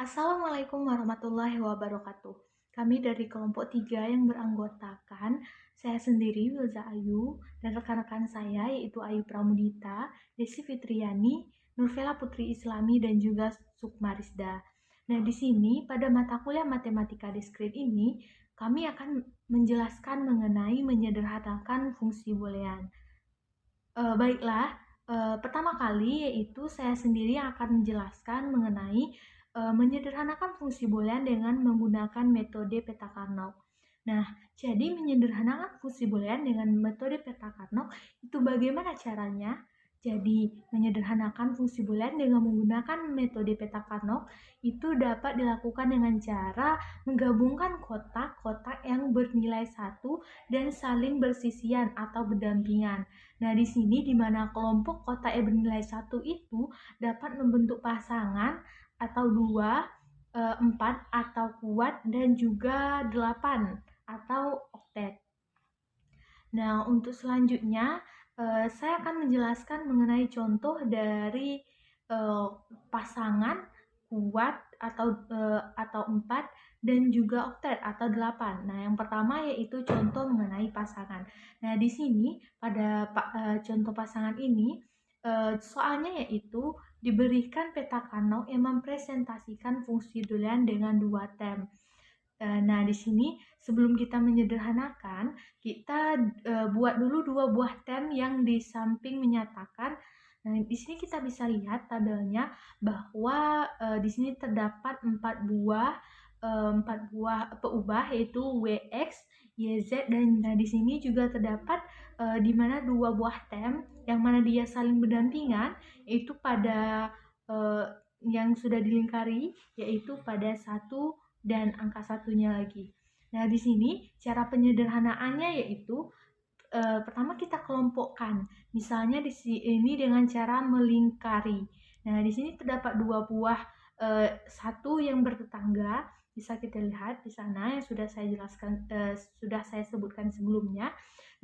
Assalamualaikum warahmatullahi wabarakatuh. Kami dari kelompok 3 yang beranggotakan saya sendiri, Wilza Ayu, dan rekan-rekan saya yaitu Ayu Pramudita, Desi Fitriani, Nurvela Putri Islami, dan juga Sukma Rizda. Nah, di sini pada mata kuliah Matematika Diskrit ini, kami akan menjelaskan mengenai menyederhanakan fungsi boolean. Baiklah, pertama kali yaitu saya sendiri yang akan menjelaskan mengenai menyederhanakan fungsi boolean dengan menggunakan metode peta Carnot. Nah, jadi menyederhanakan fungsi boolean dengan metode peta Carnot itu bagaimana caranya? Jadi, menyederhanakan fungsi boolean dengan menggunakan metode peta Carnot itu dapat dilakukan dengan cara menggabungkan kotak-kotak yang bernilai 1 dan saling bersisian atau berdampingan. Nah, di sini di mana kelompok kotak yang bernilai 1 itu dapat membentuk pasangan atau 2, 4 atau kuat, dan juga 8 atau oktet. Nah, untuk selanjutnya saya akan menjelaskan mengenai contoh dari pasangan, kuat atau 4 dan juga oktet atau 8. Nah, yang pertama yaitu contoh mengenai pasangan. Nah, di sini pada contoh pasangan ini soalnya yaitu diberikan peta Carnot yang mempresentasikan fungsi boolean dengan 2 term. Nah, di sini sebelum kita menyederhanakan, kita buat dulu 2 buah term yang di samping menyatakan. Nah, di sini kita bisa lihat tabelnya bahwa di sini terdapat 4 buah peubah yaitu Wx, Yz, dan di sini juga terdapat di mana 2 buah term yang mana dia saling berdampingan yaitu pada yang sudah dilingkari yaitu pada 1 dan angka satunya lagi. Nah, di sini cara penyederhanaannya yaitu pertama kita kelompokkan. Misalnya di sini dengan cara melingkari. Nah, di sini terdapat 2 buah satu yang bertetangga, bisa kita lihat di sana yang sudah saya jelaskan, sudah saya sebutkan sebelumnya.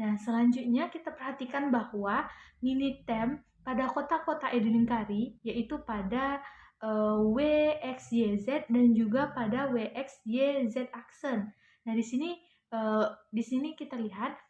Nah, selanjutnya kita perhatikan bahwa nilai term pada kotak-kotak yang dilingkari yaitu pada WXYZ dan juga pada WXYZ aksen. Nah, di sini kita lihat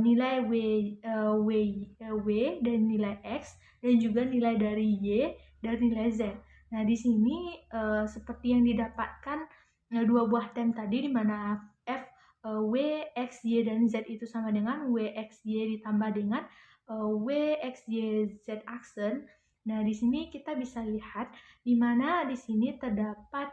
nilai W dan nilai X dan juga nilai dari Y dan nilai Z. Nah, di sini seperti yang didapatkan 2 buah term tadi di mana F, W, X, Y, dan Z itu sama dengan W, X, Y ditambah dengan W, X, Y, Z aksen. Nah, di sini kita bisa lihat di mana di sini terdapat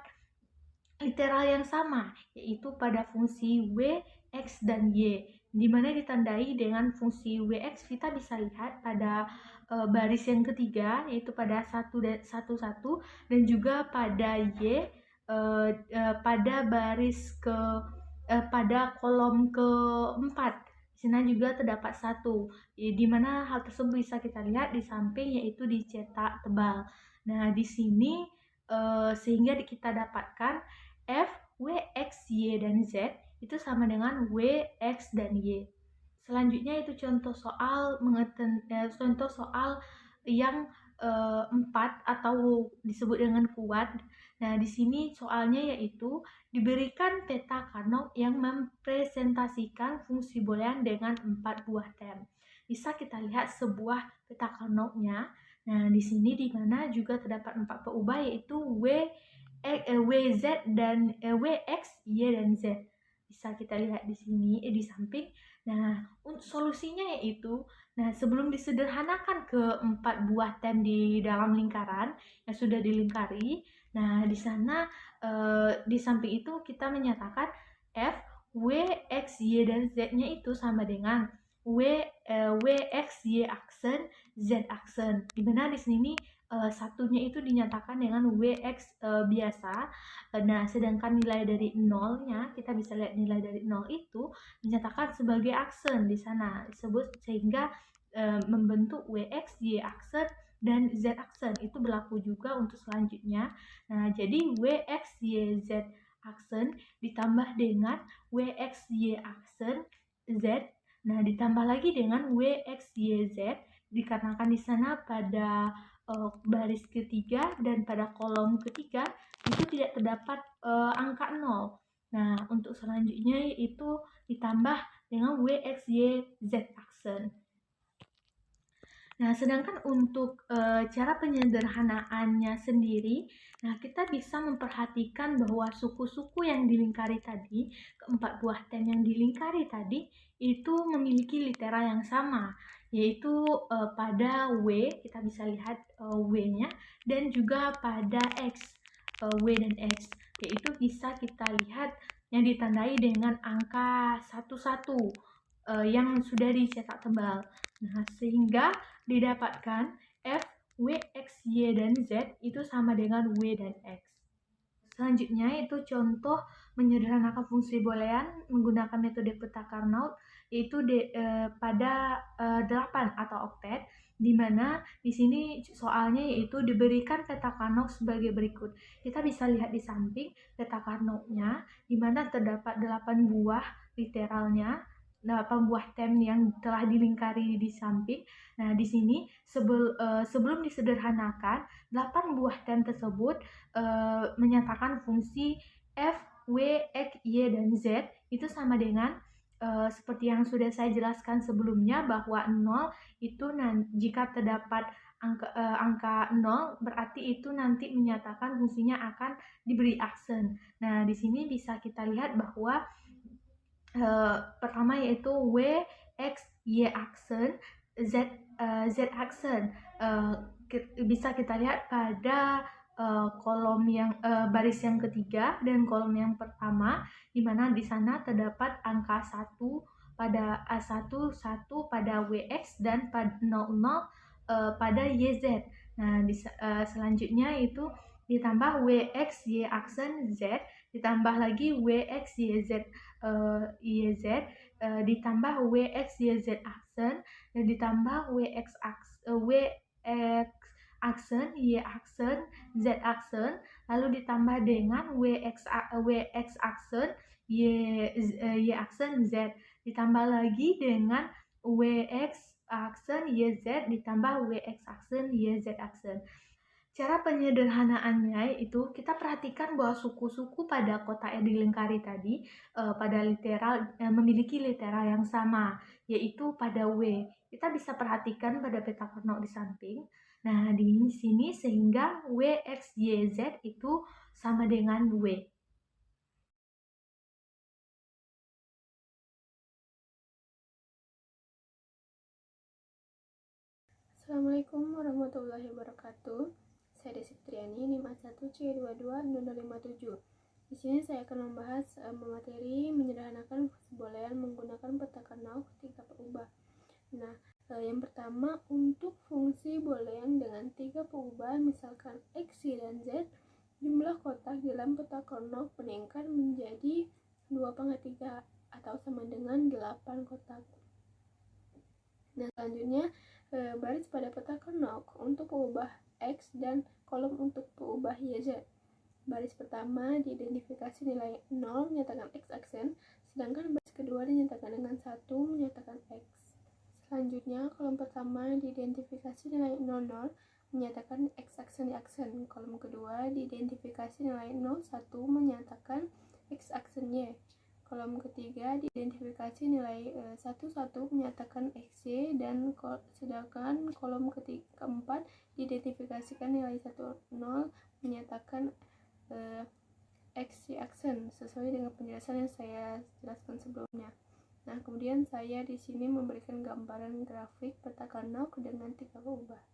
literal yang sama, yaitu pada fungsi W, X, dan Y, di mana ditandai dengan fungsi Wx. Kita bisa lihat pada baris yang ketiga, yaitu pada 1 dan 1, 1, dan juga pada Y pada baris pada kolom keempat. Di sana juga terdapat 1, di mana hal tersebut bisa kita lihat di samping yaitu dicetak tebal. Nah, di sini sehingga kita dapatkan F, W, X, Y, dan Z itu sama dengan W, X, dan Y. Selanjutnya itu contoh soal yang 4 atau disebut dengan kuat. Nah, di sini soalnya yaitu diberikan peta Carnot yang mempresentasikan fungsi boolean dengan 4 buah term. Bisa kita lihat sebuah peta Carnotnya. Nah, di sini di mana juga terdapat 4 peubah yaitu WZ dan WX, Y, dan Z. Bisa kita lihat di sini di samping. Nah, untuk solusinya yaitu, nah sebelum disederhanakan ke 4 buah term di dalam lingkaran yang sudah dilingkari, nah di sana di samping itu kita menyatakan F, W, X, Y, dan Z-nya itu sama dengan W, X, Y aksen, Z aksen. Dimana di sini satunya itu dinyatakan dengan WX biasa. Nah, sedangkan nilai dari nolnya, kita bisa lihat nilai dari nol itu dinyatakan sebagai aksen di sana disebut, sehingga membentuk WX, Y aksen, dan Z aksen. Itu berlaku juga untuk selanjutnya. Nah, jadi WX, Y, Z aksen ditambah dengan WX, Y aksen, Z. Nah, ditambah lagi dengan WX, Y, Z dikarenakan di sana pada baris ketiga dan pada kolom ketiga itu tidak terdapat angka 0. Nah, untuk selanjutnya yaitu ditambah dengan W, X, Y, Z aksen. Nah, sedangkan untuk cara penyederhanaannya sendiri, nah kita bisa memperhatikan bahwa suku-suku yang dilingkari tadi, keempat buah tem yang dilingkari tadi, itu memiliki litera yang sama, yaitu pada W, kita bisa lihat W-nya, dan juga pada X, W dan X, yaitu bisa kita lihat yang ditandai dengan angka 11 yang sudah dicetak tebal. Nah, sehingga didapatkan F, W, X, Y, dan Z itu sama dengan W dan X. Selanjutnya itu contoh menyederhanakan fungsi boolean menggunakan metode peta Carnot, yaitu pada 8 atau oktet, di mana di sini soalnya yaitu diberikan peta Carnot sebagai berikut. Kita bisa lihat di samping peta Carnotnya, di mana terdapat 8 buah literalnya, 8 buah tem yang telah dilingkari di samping. Nah, di sini sebelum disederhanakan, 8 buah tem tersebut menyatakan fungsi F, W, X, Y, dan Z itu sama dengan seperti yang sudah saya jelaskan sebelumnya, bahwa 0 itu jika terdapat angka 0 berarti itu nanti menyatakan fungsinya akan diberi aksen. Nah, di sini bisa kita lihat bahwa pertama yaitu W, X, Y aksen, Z aksen. Bisa kita lihat pada kolom yang baris yang ketiga dan kolom yang pertama, di mana di sana terdapat angka 1 pada A1 1 pada WX dan pada 00 pada YZ. Nah, selanjutnya itu ditambah WX Y aksen Z, ditambah lagi WX YZ YZ, ditambah WX YZ aksen, dan ditambah WX aksen, Y aksen, Z aksen, lalu ditambah dengan WX aksen, Y aksen Z, ditambah lagi dengan WX aksen YZ, ditambah WX aksen YZ aksen. Cara penyederhanaannya itu kita perhatikan bahwa suku-suku pada kotak yang dilingkari tadi pada memiliki litera yang sama, yaitu pada W. Kita bisa perhatikan pada peta Carnot di samping. Nah, di sini sehingga W, X, Y, Z itu sama dengan W. Assalamualaikum warahmatullahi wabarakatuh. Saya Desi Fitriani, NIM A1C220057. Di sini saya akan membahas materi menyederhanakan fungsi boolean menggunakan peta Carnot ketika berubah. Nah, yang pertama untuk fungsi boolean dengan 3 perubahan misalkan X, Y, dan Z, jumlah kotak dalam peta Carnot meningkat menjadi 2/3 atau sama dengan 8 kotak. Nah, selanjutnya baris pada peta Carnot untuk pengubah X dan kolom untuk pengubah YZ. Baris pertama diidentifikasi nilai 0 menyatakan X aksen, sedangkan baris kedua dinyatakan dengan 1 menyatakan X. Selanjutnya, kolom pertama diidentifikasi nilai 00 menyatakan X aksen di aksen. Kolom kedua diidentifikasi nilai 01 menyatakan X aksen Y. Kolom ketiga diidentifikasi nilai 11 menyatakan XY, dan sedangkan kolom keempat diidentifikasikan nilai 10 menyatakan XY aksen sesuai dengan penjelasan yang saya jelaskan sebelumnya. Nah, kemudian saya di sini memberikan gambaran grafik peta Carnot dengan 3 perubahan.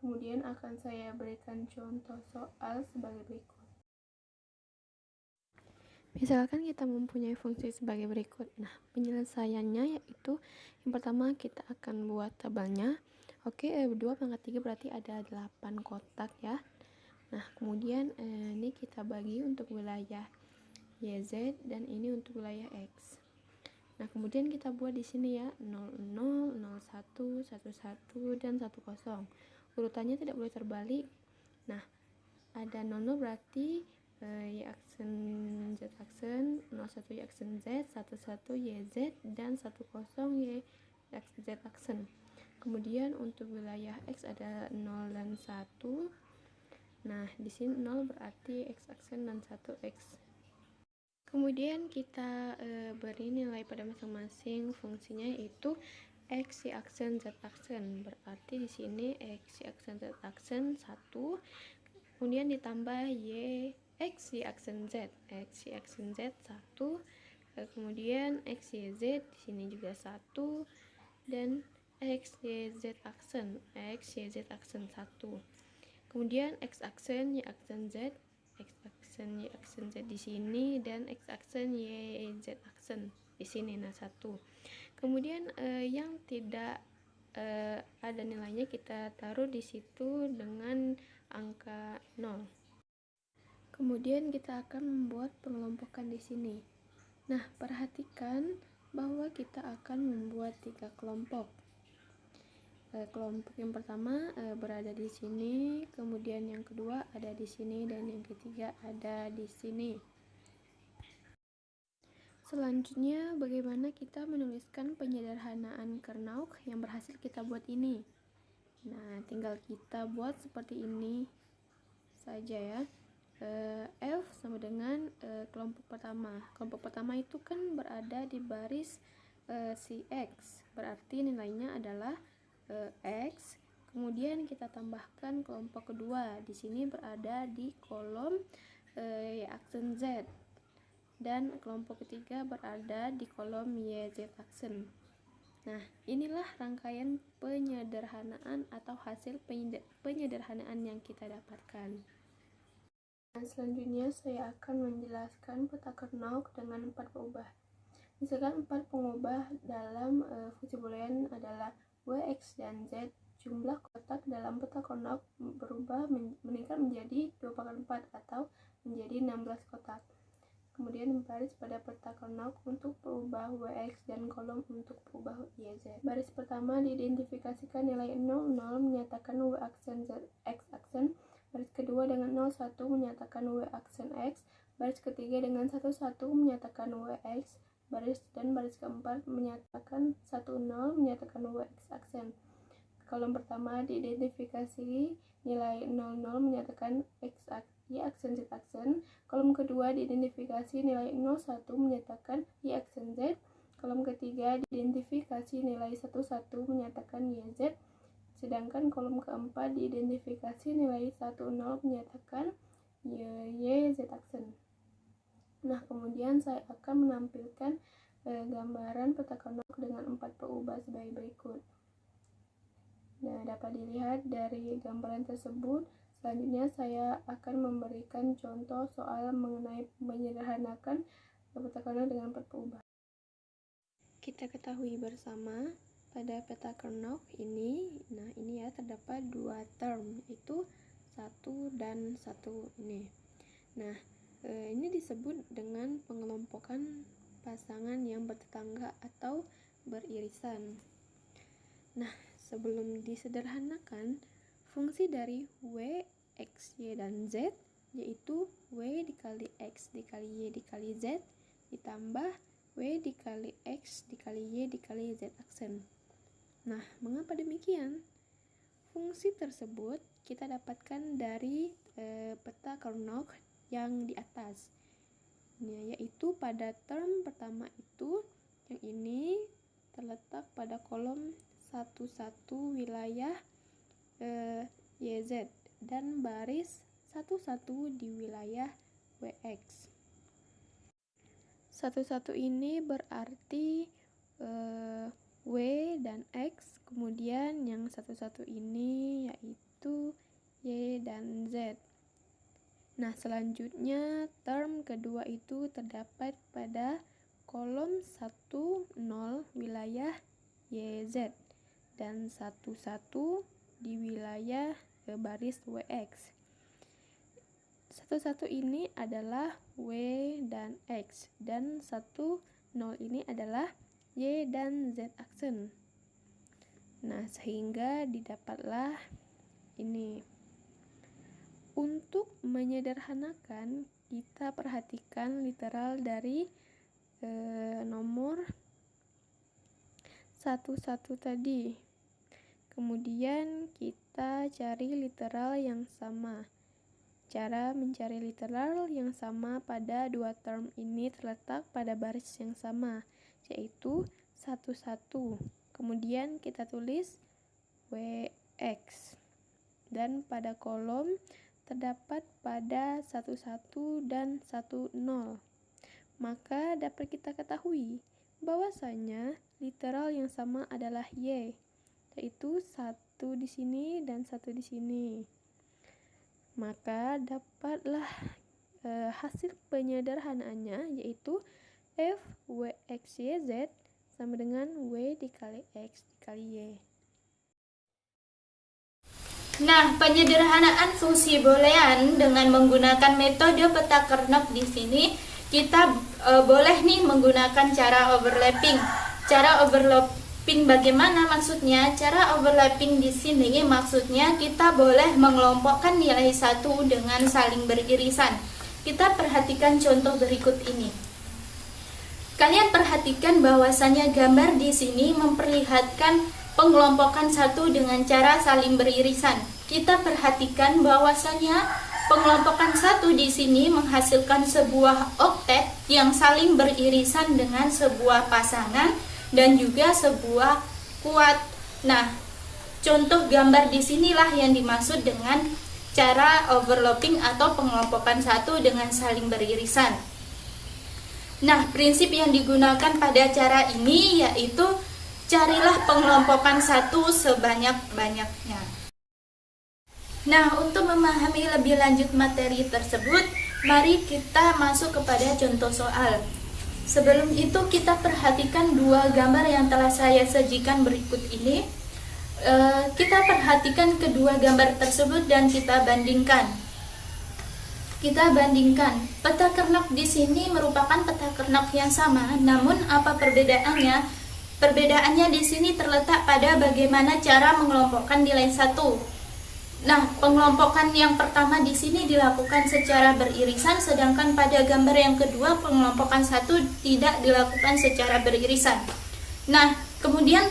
Kemudian akan saya berikan contoh soal sebagai berikut. Misalkan kita mempunyai fungsi sebagai berikut. Nah, penyelesaiannya yaitu yang pertama kita akan buat tabelnya. Oke, 2/3 berarti ada 8 kotak ya. Nah, kemudian ini kita bagi untuk wilayah YZ dan ini untuk wilayah X. Nah, kemudian kita buat di sini ya 00, 01, 11 dan 10. Urutannya tidak boleh terbalik. Nah, ada 00 berarti Y aksen Z aksen, 01 Y aksen Z, 11 YZ, dan 10 Y Z aksen. Kemudian untuk wilayah X ada 0 dan 1. Nah, di sini 0 berarti X aksen dan 1 X. Kemudian kita beri nilai pada masing-masing fungsinya, yaitu X, Y aksen, Z aksen. Berarti di sini X, Y aksen, Z aksen 1. Kemudian ditambah Y, X, Y aksen Z. X, Y aksen Z 1. Kemudian X, Y, Z di sini juga 1. Dan X, Y, Z aksen. X, Y, Z aksen 1. Kemudian X aksen, Y aksen Z. X aksen, Y aksen Z di sini, dan X aksen, Y, Z aksen di sini. Nah, 1. Kemudian yang tidak ada nilainya kita taruh di situ dengan angka 0. Kemudian kita akan membuat pengelompokan di sini. Nah, perhatikan bahwa kita akan membuat 3 kelompok. Kelompok yang pertama berada di sini, kemudian yang kedua ada di sini, dan yang ketiga ada di sini. Selanjutnya, bagaimana kita menuliskan penyederhanaan Carnot yang berhasil kita buat ini? Nah, tinggal kita buat seperti ini saja ya. F sama dengan kelompok pertama. Kelompok pertama itu kan berada di baris si X, berarti nilainya adalah X. Kemudian kita tambahkan kelompok kedua, di sini berada di kolom Y aksen Z, dan kelompok ketiga berada di kolom YZ aksen. Nah, inilah rangkaian penyederhanaan atau hasil penyederhanaan yang kita dapatkan. Nah, selanjutnya saya akan menjelaskan peta Carnot dengan 4 pengubah. Misalkan 4 pengubah dalam fungsi boolean adalah W, X, dan Z. Jumlah kotak dalam peta Carnot berubah meningkat menjadi 2/4 atau menjadi 16 kotak. Kemudian baris pada peta Carnot untuk perubahan WX dan kolom untuk perubahan YZ. Baris pertama diidentifikasikan nilai 00 menyatakan W aksen Z X aksen. Baris kedua dengan 01 menyatakan W aksen X. Baris ketiga dengan 11 menyatakan WX. Baris keempat menyatakan 10 menyatakan WX aksen. Kolom pertama diidentifikasi nilai 00 menyatakan Y aksen Z aksen. Kolom kedua diidentifikasi nilai 01 menyatakan Y aksen Z. Kolom ketiga diidentifikasi nilai 11 menyatakan YZ. Sedangkan kolom keempat diidentifikasi nilai 10 menyatakan YZ aksen. Nah, kemudian saya akan menampilkan gambaran peta Carnot dengan 4 perubahan sebagai berikut. Nah, dapat dilihat dari gambaran tersebut. Selanjutnya saya akan memberikan contoh soal mengenai menyederhanakan peta Carnot dengan 4 perubahan. Kita ketahui bersama pada peta Carnot ini, nah ini ya, terdapat 2 term, itu 1 dan 1 ini. Nah, ini disebut dengan pengelompokan pasangan yang bertetangga atau beririsan. Nah, sebelum disederhanakan, fungsi dari W, X, Y, dan Z, yaitu W dikali X dikali Y dikali Z, ditambah W dikali X dikali Y dikali Z aksen. Nah, mengapa demikian? Fungsi tersebut kita dapatkan dari peta Carnot yang di atas, yaitu pada term pertama itu, yang ini terletak pada kolom 11 wilayah YZ dan baris 11 di wilayah WX. 11 ini berarti W dan X, kemudian yang 11 ini yaitu Y dan Z. Nah, selanjutnya term kedua itu terdapat pada kolom 10 wilayah YZ dan 11 di wilayah baris WX. 11 ini adalah W dan X, dan 10 ini adalah Y dan Z aksen. Nah, sehingga didapatlah ini. Untuk menyederhanakan, kita perhatikan literal dari nomor 11 tadi. Kemudian kita cari literal yang sama. Cara mencari literal yang sama pada dua term ini terletak pada baris yang sama, yaitu 11. Kemudian kita tulis WX. Dan pada kolom terdapat pada 11 dan 10. Maka dapat kita ketahui bahwasanya literal yang sama adalah Y, yaitu 1 di sini dan 1 di sini. Maka dapatlah hasil penyederhanaannya, yaitu F W X Y Z sama dengan W dikali X dikali Y. Nah, penyederhanaan fungsi boolean dengan menggunakan metode peta Kernock di sini kita boleh nih menggunakan cara overlapping. Cara overlapping bagaimana maksudnya? Cara overlapping di sini maksudnya kita boleh mengelompokkan nilai satu dengan saling beririsan. Kita perhatikan contoh berikut ini. Kalian perhatikan bahwasanya gambar di sini memperlihatkan pengelompokan satu dengan cara saling beririsan. Kita perhatikan bahwasanya pengelompokan satu di sini menghasilkan sebuah oktet yang saling beririsan dengan sebuah pasangan dan juga sebuah kuat. Nah, contoh gambar di sinilah yang dimaksud dengan cara overlapping atau pengelompokan satu dengan saling beririsan. Nah, prinsip yang digunakan pada cara ini yaitu carilah pengelompokan satu sebanyak-banyaknya. Nah, untuk memahami lebih lanjut materi tersebut, mari kita masuk kepada contoh soal. Sebelum itu kita perhatikan dua gambar yang telah saya sajikan berikut ini. Kita perhatikan kedua gambar tersebut dan kita bandingkan. Peta Kernock di sini merupakan peta Kernock yang sama, namun apa perbedaannya? Perbedaannya di sini terletak pada bagaimana cara mengelompokkan nilai satu. Nah, pengelompokan yang pertama di sini dilakukan secara beririsan, sedangkan pada gambar yang kedua pengelompokan satu tidak dilakukan secara beririsan. Nah, kemudian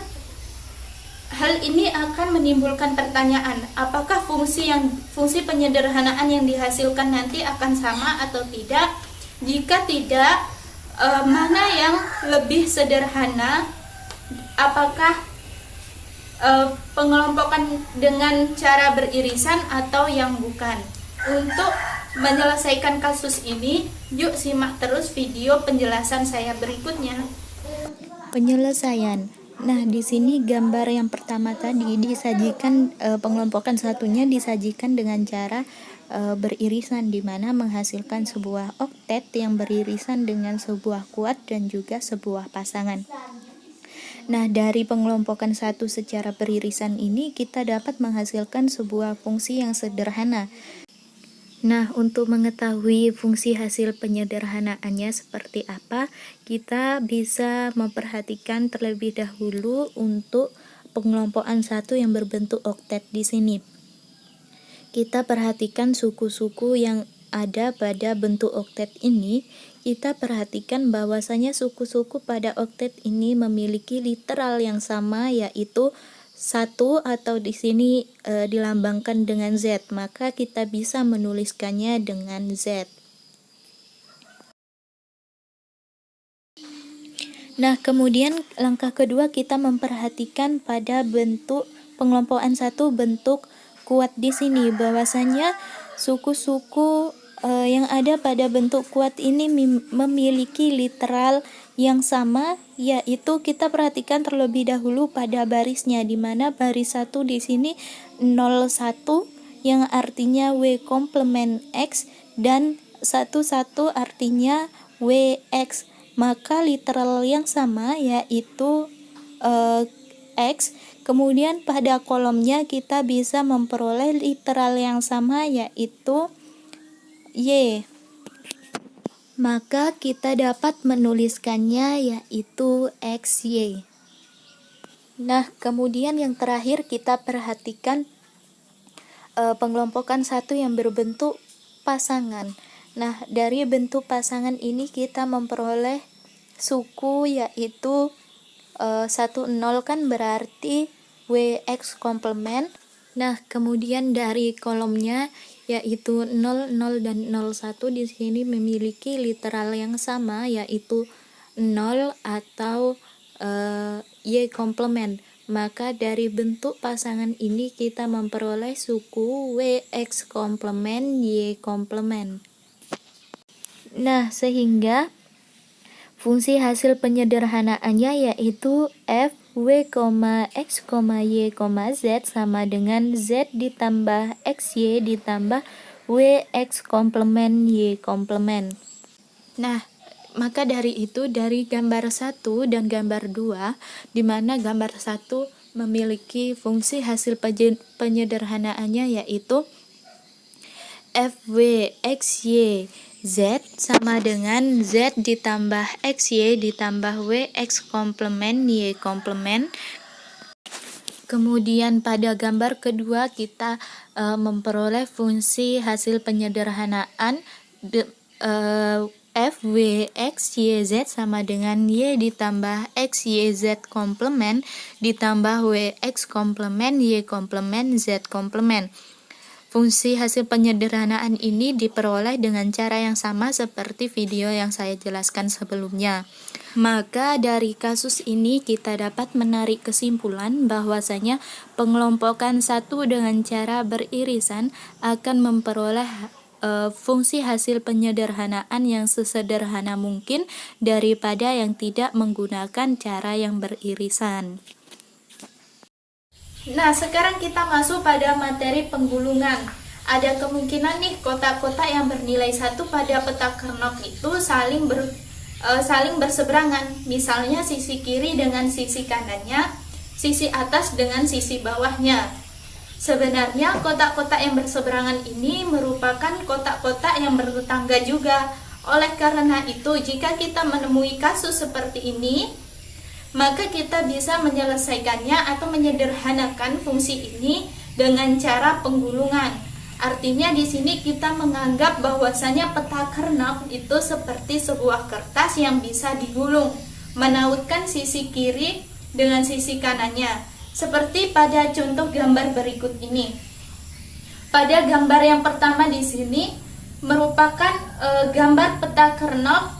hal ini akan menimbulkan pertanyaan, apakah fungsi penyederhanaan yang dihasilkan nanti akan sama atau tidak? Jika tidak, mana yang lebih sederhana? Apakah pengelompokan dengan cara beririsan atau yang bukan? Untuk menyelesaikan kasus ini, yuk simak terus video penjelasan saya berikutnya. Penyelesaian. Nah, di sini gambar yang pertama tadi disajikan, pengelompokan satunya disajikan dengan cara beririsan, di mana menghasilkan sebuah oktet yang beririsan dengan sebuah kuat dan juga sebuah pasangan. Nah, dari pengelompokan satu secara beririsan ini kita dapat menghasilkan sebuah fungsi yang sederhana. Nah, untuk mengetahui fungsi hasil penyederhanaannya seperti apa, kita bisa memperhatikan terlebih dahulu untuk pengelompokan satu yang berbentuk oktet di sini. Kita perhatikan suku-suku yang ada pada bentuk oktet ini. Kita perhatikan bahwasanya suku-suku pada oktet ini memiliki literal yang sama, yaitu 1 atau di sini dilambangkan dengan Z, maka kita bisa menuliskannya dengan Z. Nah, kemudian langkah kedua kita memperhatikan pada bentuk pengelompokan satu bentuk kuat di sini, bahwasanya suku-suku yang ada pada bentuk kuat ini memiliki literal yang sama, yaitu kita perhatikan terlebih dahulu pada barisnya, di mana baris 1 di sini 01 yang artinya W komplement X dan 11 artinya WX. Maka literal yang sama yaitu X. Kemudian pada kolomnya kita bisa memperoleh literal yang sama yaitu Y. Maka kita dapat menuliskannya yaitu XY. Nah, kemudian yang terakhir kita perhatikan pengelompokan satu yang berbentuk pasangan. Nah, dari bentuk pasangan ini kita memperoleh suku yaitu 10 kan berarti WX komplement. Nah, kemudian dari kolomnya yaitu 0, 0 dan 01 di sini memiliki literal yang sama yaitu 0 atau Y komplement. Maka dari bentuk pasangan ini kita memperoleh suku WX komplement Y komplement. Nah, sehingga fungsi hasil penyederhanaannya yaitu f w, x, y, z sama dengan z ditambah xy ditambah wx komplement y komplement. Nah, maka dari itu dari gambar 1 dan gambar 2, di mana gambar 1 memiliki fungsi hasil penyederhanaannya yaitu fw xy z sama dengan z ditambah xy ditambah wx komplement y komplement. Kemudian pada gambar kedua kita memperoleh fungsi hasil penyederhanaan f, w, x, y, z sama dengan y ditambah x, y, z komplement ditambah w, x komplement, y komplement, z komplement. Fungsi hasil penyederhanaan ini diperoleh dengan cara yang sama seperti video yang saya jelaskan sebelumnya. Maka dari kasus ini kita dapat menarik kesimpulan bahwasanya pengelompokan satu dengan cara beririsan akan memperoleh fungsi hasil penyederhanaan yang sesederhana mungkin daripada yang tidak menggunakan cara yang beririsan. Nah, sekarang kita masuk pada materi penggulungan. Ada kemungkinan nih kotak-kotak yang bernilai 1 pada peta Carnot itu saling berseberangan. Misalnya sisi kiri dengan sisi kanannya, sisi atas dengan sisi bawahnya. Sebenarnya kotak-kotak yang berseberangan ini merupakan kotak-kotak yang bertetangga juga. Oleh karena itu, jika kita menemui kasus seperti ini, maka kita bisa menyelesaikannya atau menyederhanakan fungsi ini dengan cara penggulungan. Artinya di sini kita menganggap bahwasanya peta Carnot itu seperti sebuah kertas yang bisa digulung, menautkan sisi kiri dengan sisi kanannya. Seperti pada contoh gambar berikut ini. Pada gambar yang pertama di sini merupakan gambar peta Carnot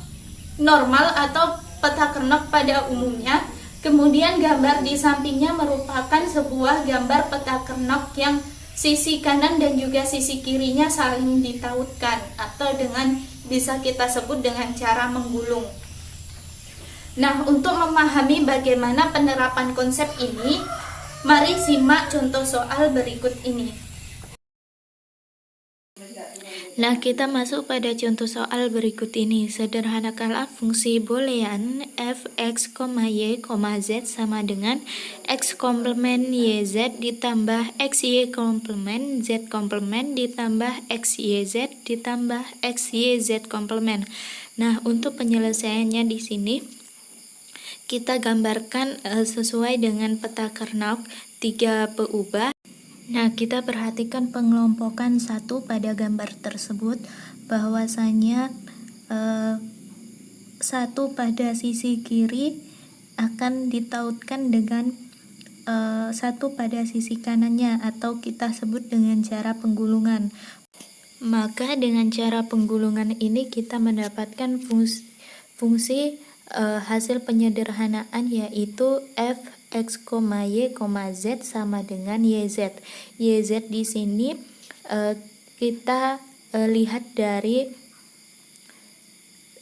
normal atau peta Carnot pada umumnya. Kemudian gambar di sampingnya merupakan sebuah gambar peta Carnot yang sisi kanan dan juga sisi kirinya saling ditautkan atau dengan bisa kita sebut dengan cara menggulung. Nah, untuk memahami bagaimana penerapan konsep ini, mari simak contoh soal berikut ini. Nah, kita masuk pada contoh soal berikut ini. Sederhanakanlah fungsi boolean f, x, y, z sama dengan x komplement yz ditambah xy komplement z komplement ditambah xyz ditambah xyz komplement. Nah, untuk penyelesaiannya di sini kita gambarkan sesuai dengan peta Carnot 3 peubah. Nah, kita perhatikan pengelompokan satu pada gambar tersebut bahwasanya satu pada sisi kiri akan ditautkan dengan satu pada sisi kanannya atau kita sebut dengan cara penggulungan. Maka dengan cara penggulungan ini kita mendapatkan fungsi hasil penyederhanaan yaitu f, x, y, z sama dengan yz. Yz di sini kita lihat dari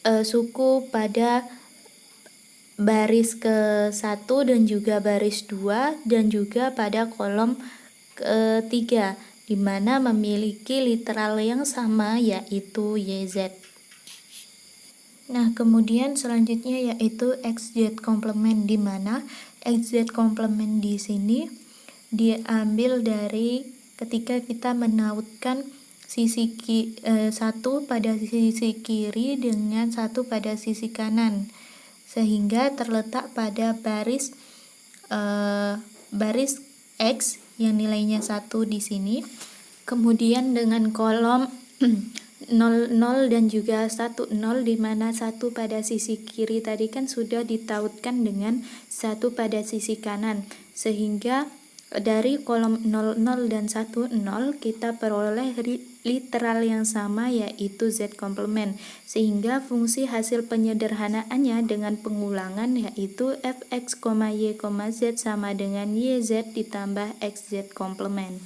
suku pada baris ke-1 dan juga baris 2 dan juga pada kolom ke-3 di mana memiliki literal yang sama yaitu yz. Nah, kemudian selanjutnya yaitu xz komplement di mana xz komplement di sini diambil dari ketika kita menautkan sisi satu pada sisi kiri dengan satu pada sisi kanan sehingga terletak pada baris x yang nilainya 1 di sini. Kemudian dengan kolom 0, 0 dan juga 1, 0 di mana 1 pada sisi kiri tadi kan sudah ditautkan dengan 1 pada sisi kanan sehingga dari kolom 00 dan 10 kita peroleh literal yang sama, yaitu Z komplement, sehingga fungsi hasil penyederhanaannya dengan pengulangan yaitu fx, y, z sama dengan yz ditambah xz komplement.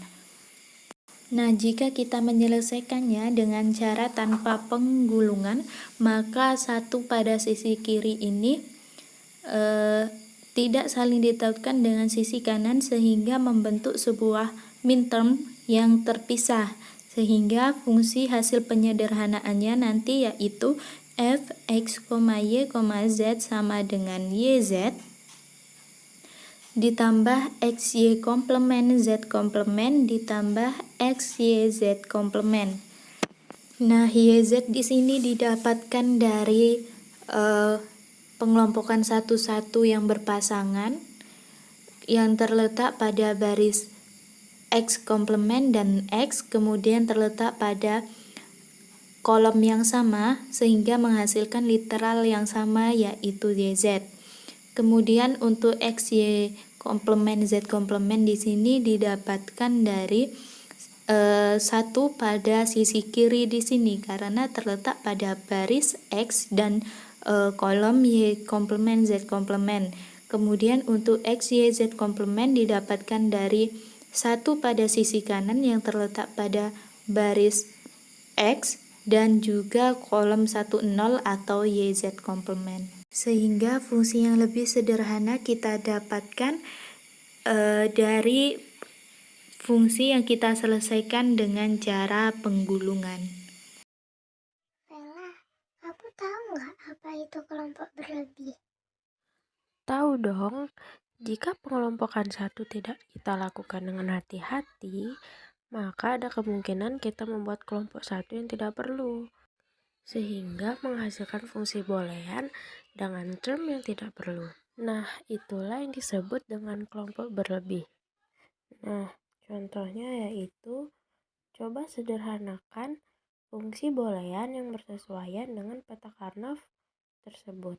Nah, jika kita menyelesaikannya dengan cara tanpa penggulungan, maka satu pada sisi kiri ini tidak saling ditautkan dengan sisi kanan sehingga membentuk sebuah minterm yang terpisah, sehingga fungsi hasil penyederhanaannya nanti yaitu fx, y, z sama dengan yz ditambah xy komplement z komplement ditambah xyz komplement. Nah, yz di sini didapatkan dari pengelompokan satu-satu yang berpasangan yang terletak pada baris X komplement dan X, kemudian terletak pada kolom yang sama sehingga menghasilkan literal yang sama yaitu YZ. Kemudian untuk XY komplement Z komplement di sini didapatkan dari satu pada sisi kiri di sini karena terletak pada baris X dan kolom Y komplement Z komplement. Kemudian untuk X, Y, Z komplement didapatkan dari satu pada sisi kanan yang terletak pada baris X dan juga kolom 10 atau YZ komplement. Sehingga fungsi yang lebih sederhana kita dapatkan dari fungsi yang kita selesaikan dengan cara penggulungan. Bella, kamu tahu nggak apa itu kelompok berlebih? Tahu dong, jika pengelompokan satu tidak kita lakukan dengan hati-hati, maka ada kemungkinan kita membuat kelompok satu yang tidak perlu, sehingga menghasilkan fungsi boolean dengan term yang tidak perlu. Nah, itulah yang disebut dengan kelompok berlebih. Nah, contohnya yaitu, coba sederhanakan fungsi boolean yang bersesuaian dengan peta Karnaugh tersebut.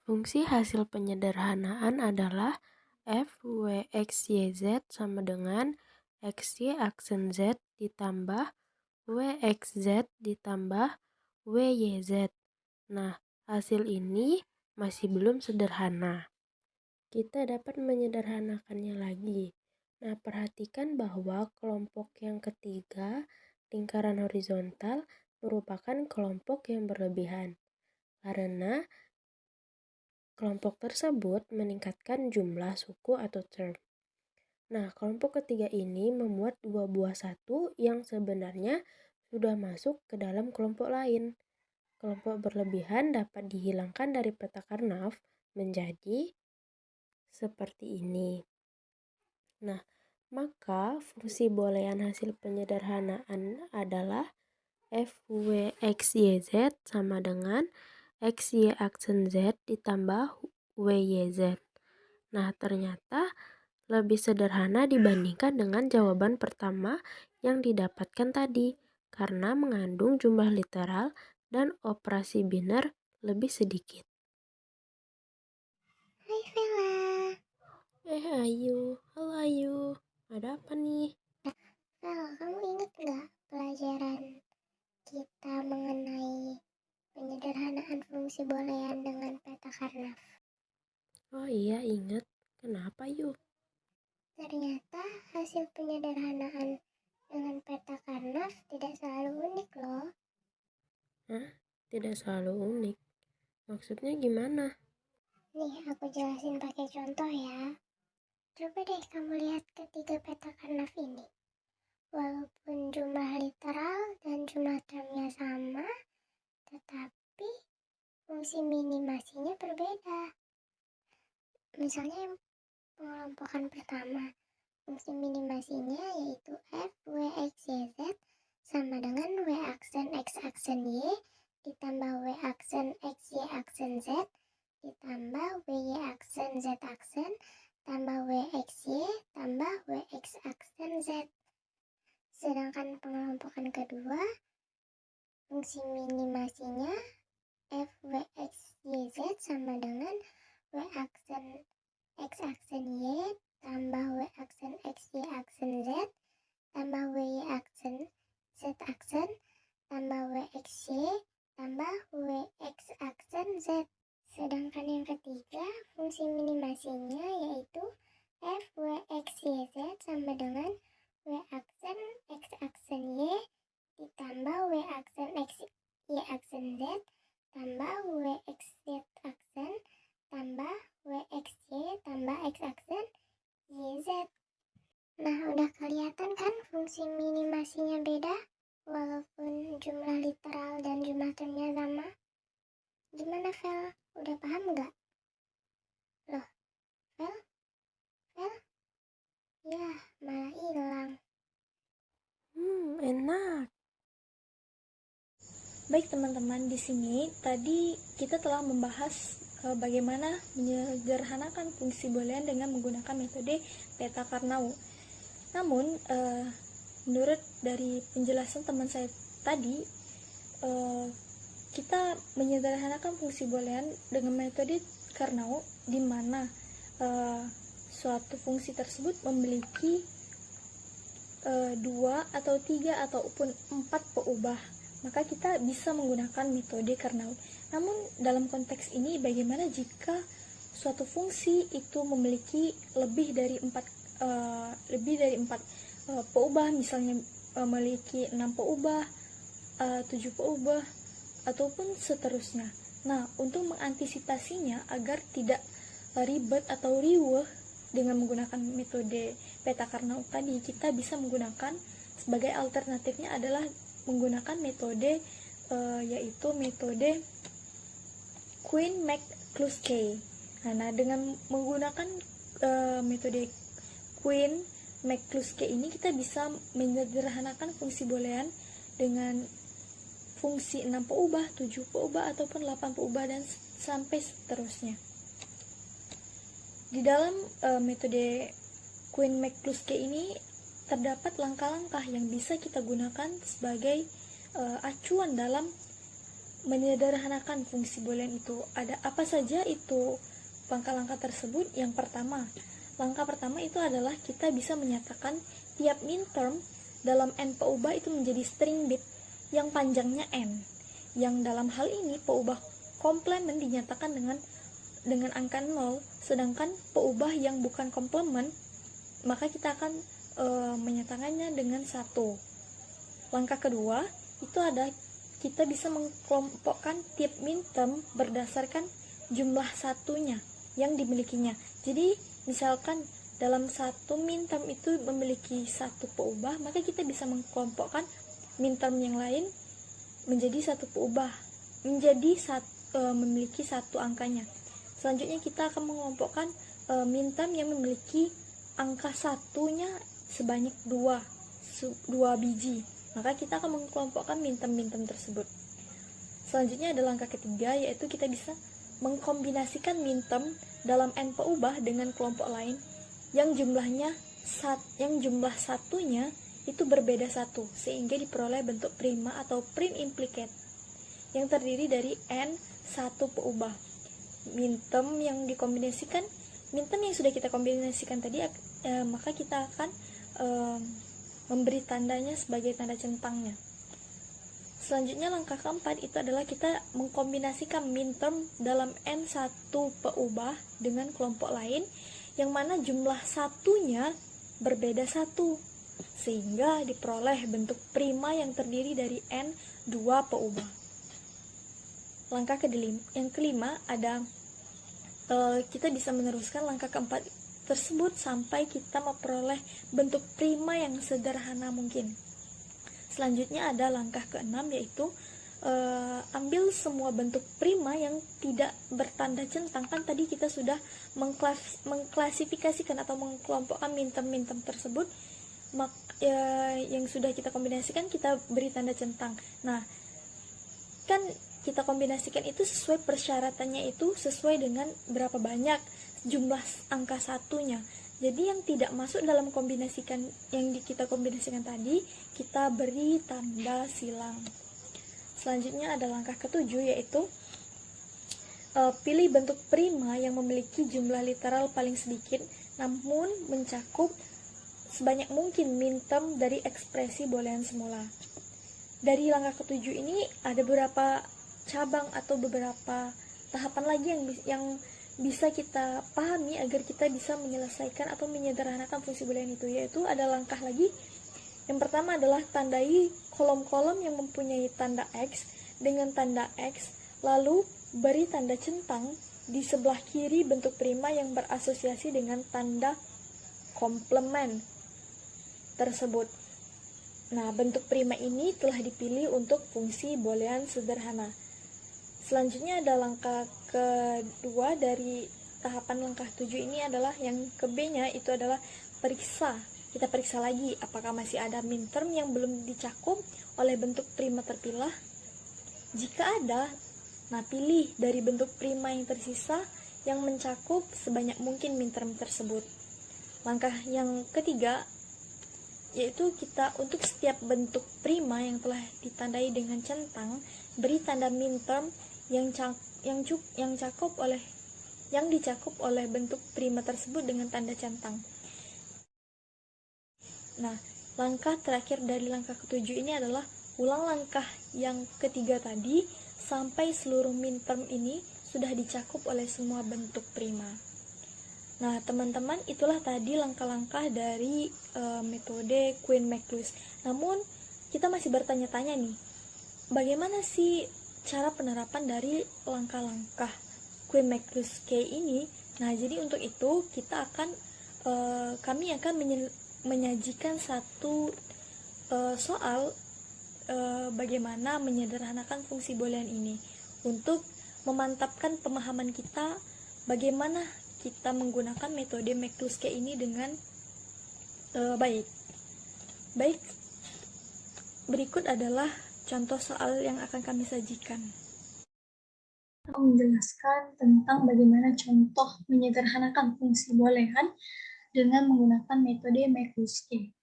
Fungsi hasil penyederhanaan adalah f w x y z sama dengan xy aksen z ditambah w x z ditambah w y z. Nah, hasil ini masih belum sederhana. Kita dapat menyederhanakannya lagi. Nah, perhatikan bahwa kelompok yang ketiga, lingkaran horizontal, merupakan kelompok yang berlebihan. Karena kelompok tersebut meningkatkan jumlah suku atau term. Nah, kelompok ketiga ini memuat dua buah satu yang sebenarnya sudah masuk ke dalam kelompok lain. Kelompok berlebihan dapat dihilangkan dari peta Karnaugh menjadi seperti ini. Nah, maka fungsi boolean hasil penyederhanaan adalah f w x y z sama dengan xy aksen z ditambah wyz. Nah, ternyata lebih sederhana dibandingkan dengan jawaban pertama yang didapatkan tadi karena mengandung jumlah literal dan operasi biner lebih sedikit. Hai Vela. Ayu, halo Ayu, ada apa nih? Vela, kamu ingat nggak pelajaran kita mengenai penyederhanaan fungsi boolean dengan peta Karnaugh? Oh iya, ingat. Kenapa yuk? Ternyata hasil penyederhanaan dengan peta Karnaugh tidak selalu unik loh. Hah? Tidak selalu unik? Maksudnya gimana? Nih, aku jelasin pakai contoh ya. Coba deh kamu lihat ketiga peta Karnaugh ini. Walaupun jumlah literal dan jumlah termnya sama, tetapi fungsi minimasinya berbeda. Misalnya yang pengelompokan pertama, fungsi minimasinya yaitu f w x y z sama dengan w aksen x aksen y ditambah w aksen x y aksen z ditambah w y aksen z aksen tambah w x y tambah w x aksen z. Sedangkan pengelompokan kedua, fungsi minimasinya f w x y z sama dengan w aksen x aksen y tambah W aksen X, Y aksen Z, tambah WY aksen Z aksen, tambah WXY, tambah WX aksen Z. Sedangkan yang ketiga, fungsi minimasinya yaitu FWXYZ sama dengan W aksen X aksen Y ditambah W aksen X, Y aksen Z, tambah WXZ aksen, tambah WXY, tambah X aksen YZ. Nah, udah kelihatan kan fungsi minimasinya beda, walaupun jumlah literal dan jumlah termnya sama. Gimana, Vel? Udah paham nggak? Loh, Vel? Ya, malah hilang. Enak. Baik teman-teman, di sini tadi kita telah membahas bagaimana menyederhanakan fungsi boolean dengan menggunakan metode peta Karnaugh. Namun, menurut dari penjelasan teman saya tadi, kita menyederhanakan fungsi boolean dengan metode Karnaugh, di mana suatu fungsi tersebut memiliki 2 atau 3 ataupun 4 peubah, maka kita bisa menggunakan metode Karnaugh. Namun dalam konteks ini, bagaimana jika suatu fungsi itu memiliki lebih dari 4 peubah, misalnya memiliki 6 peubah, 7 peubah, ataupun seterusnya. Nah, untuk mengantisipasinya agar tidak ribet atau riweh dengan menggunakan metode peta Karnaugh tadi, kita bisa menggunakan sebagai alternatifnya adalah menggunakan metode yaitu metode Quine-McCluskey. Nah, dengan menggunakan metode Quine-McCluskey ini, kita bisa menyederhanakan fungsi boolean dengan fungsi 6 peubah, 7 peubah, ataupun 8 peubah, dan sampai seterusnya. Di dalam metode Quine-McCluskey ini terdapat langkah-langkah yang bisa kita gunakan sebagai acuan dalam menyederhanakan fungsi boolean itu. Ada apa saja itu langkah-langkah tersebut? Yang pertama, langkah pertama itu adalah kita bisa menyatakan tiap minterm dalam n peubah itu menjadi string bit yang panjangnya n, yang dalam hal ini peubah komplement dinyatakan dengan angka 0, sedangkan peubah yang bukan komplement maka kita akan menyatakannya dengan 1. Langkah kedua itu ada kita bisa mengkelompokkan tiap minterm berdasarkan jumlah satunya yang dimilikinya. Jadi misalkan dalam satu minterm itu memiliki 1 peubah, maka kita bisa mengkelompokkan minterm yang lain menjadi 1 peubah, memiliki 1 angkanya. Selanjutnya kita akan mengelompokkan minterm yang memiliki angka satunya sebanyak 2 biji, maka kita akan mengkelompokkan minterm tersebut. Selanjutnya ada langkah ketiga, yaitu kita bisa mengkombinasikan minterm dalam n peubah dengan kelompok lain yang jumlah satunya itu berbeda 1, sehingga diperoleh bentuk prima atau prim implicate yang terdiri dari n 1 peubah. Minterm yang sudah kita kombinasikan tadi, maka kita akan memberi tandanya sebagai tanda centangnya. Selanjutnya langkah keempat itu adalah kita mengkombinasikan minterm dalam n1 peubah dengan kelompok lain yang mana jumlah satunya berbeda 1, sehingga diperoleh bentuk prima yang terdiri dari n2 peubah. Langkah yang kelima ada kita bisa meneruskan langkah keempat tersebut sampai kita memperoleh bentuk prima yang sederhana mungkin. Selanjutnya ada langkah keenam, yaitu ambil semua bentuk prima yang tidak bertanda centang. Kan tadi kita sudah mengklasifikasikan atau mengkelompokkan minterm tersebut, yang sudah kita kombinasikan kita beri tanda centang. Nah, kan kita kombinasikan itu sesuai persyaratannya, itu sesuai dengan berapa banyak jumlah angka satunya. Jadi yang tidak masuk dalam kita kombinasikan tadi, kita beri tanda silang. Selanjutnya ada langkah ketujuh, yaitu pilih bentuk prima yang memiliki jumlah literal paling sedikit namun mencakup sebanyak mungkin min-term dari ekspresi boolean semula. Dari langkah ketujuh ini ada beberapa cabang atau beberapa tahapan lagi yang bisa kita pahami agar kita bisa menyelesaikan atau menyederhanakan fungsi boolean itu, yaitu ada langkah lagi. Yang pertama adalah tandai kolom-kolom yang mempunyai tanda X dengan tanda X, lalu beri tanda centang di sebelah kiri bentuk prima yang berasosiasi dengan tanda komplement tersebut. Nah, bentuk prima ini telah dipilih untuk fungsi boolean sederhana. Selanjutnya ada langkah kedua dari tahapan langkah 7 ini adalah yang ke B-nya, itu adalah periksa. Kita periksa lagi apakah masih ada min-term yang belum dicakup oleh bentuk prima terpilah. Jika ada, nah pilih dari bentuk prima yang tersisa yang mencakup sebanyak mungkin min-term tersebut. Langkah yang ketiga yaitu kita untuk setiap bentuk prima yang telah ditandai dengan centang, beri tanda min-term yang dicakup oleh bentuk prima tersebut dengan tanda centang. Nah, langkah terakhir dari langkah ketujuh ini adalah ulang langkah yang ketiga tadi sampai seluruh min-term ini sudah dicakup oleh semua bentuk prima. Nah, teman-teman, itulah tadi langkah-langkah dari metode Quine-Maclus. Namun, kita masih bertanya-tanya nih, bagaimana sih cara penerapan dari langkah-langkah Quine-Maclus K ini? Nah, jadi untuk itu kami akan menyajikan satu soal bagaimana menyederhanakan fungsi boolean ini untuk memantapkan pemahaman kita bagaimana kita menggunakan metode Maclus K ini dengan baik. Berikut adalah contoh soal yang akan kami sajikan. Menjelaskan tentang bagaimana contoh menyederhanakan fungsi boolean dengan menggunakan metode Maclus K.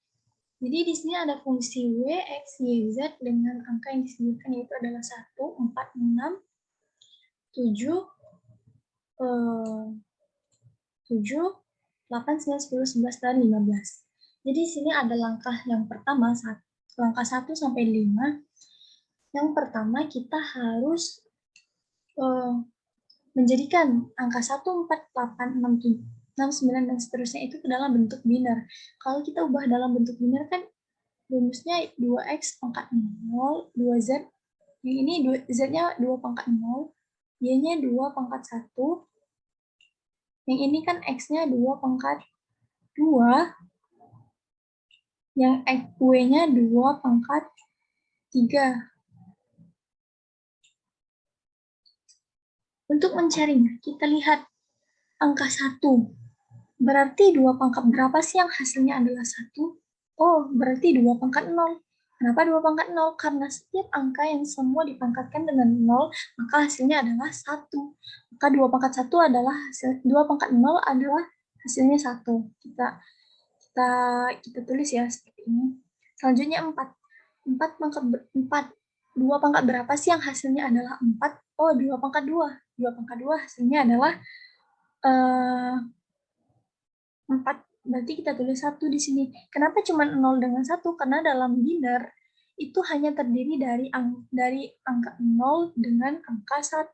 Jadi di sini ada fungsi W, X, Y, Z dengan angka yang disebutkan yaitu adalah 1, 4, 6, 7, 8, 9, 10, 11, dan 15. Jadi di sini ada langkah yang pertama, langkah 1 sampai 5. Yang pertama kita harus menjadikan angka 1, 4, 8, 6, 7, 6, 9, dan seterusnya itu ke dalam bentuk biner. Kalau kita ubah dalam bentuk biner kan rumusnya 2x pangkat 0, 2z, yang ini z-nya 2 pangkat 0, y-nya 2 pangkat 1, yang ini kan x-nya 2 pangkat 2, yang w-nya 2 pangkat 3. Untuk mencarinya, kita lihat angka 1. Berarti 2 pangkat berapa sih yang hasilnya adalah 1? Oh, berarti 2 pangkat 0. Kenapa 2 pangkat 0? Karena setiap angka yang semua dipangkatkan dengan 0, maka hasilnya adalah 1. Maka 2 pangkat 1 adalah 2 pangkat 0 adalah hasilnya 1. Kita tulis ya seperti ini. Selanjutnya 4. 2 pangkat berapa sih yang hasilnya adalah 4? Oh, 2 pangkat 2. 2 pangkat 2 hasilnya adalah 4. Berarti kita tulis 1 di sini. Kenapa cuma 0 dengan 1? Karena dalam biner itu hanya terdiri dari angka 0 dengan angka 1.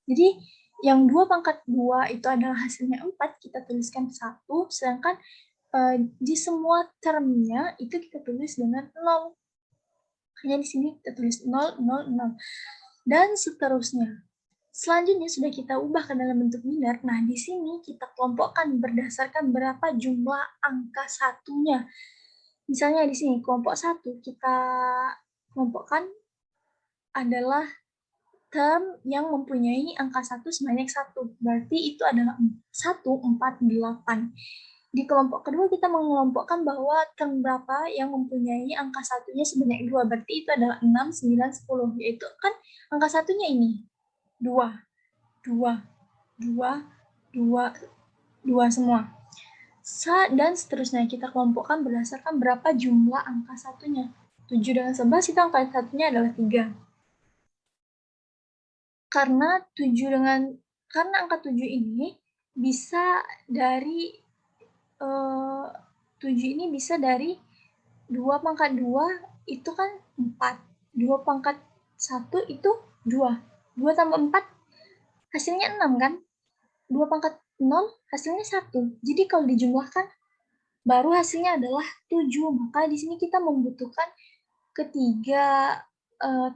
Jadi yang 2 pangkat 2 itu adalah hasilnya 4, kita tuliskan 1, sedangkan di semua termnya itu kita tulis dengan 0. Hanya di sini kita tulis 0, 0, 0. Dan seterusnya. Selanjutnya sudah kita ubah ke dalam bentuk biner. Nah, di sini kita kelompokkan berdasarkan berapa jumlah angka satunya. Misalnya di sini kelompok 1 kita kelompokkan adalah term yang mempunyai angka 1 sebanyak 1. Berarti itu adalah 1, 4, 8. Di kelompok kedua kita mengelompokkan bahwa term berapa yang mempunyai angka satunya sebanyak 2. Berarti itu adalah 6, 9, 10. Yaitu kan angka satunya ini. 2 semua. Dan seterusnya kita kelompokkan berdasarkan berapa jumlah angka satunya. 7 dengan 11 itu angka satunya adalah 3. Karena angka 7 ini bisa dari 7 ini bisa dari 2 pangkat 2 itu kan 4. 2 pangkat 1 itu 2. 2 tambah 4 hasilnya 6 kan? 2 pangkat 0 hasilnya 1. Jadi kalau dijumlahkan baru hasilnya adalah 7. Maka di sini kita membutuhkan ketiga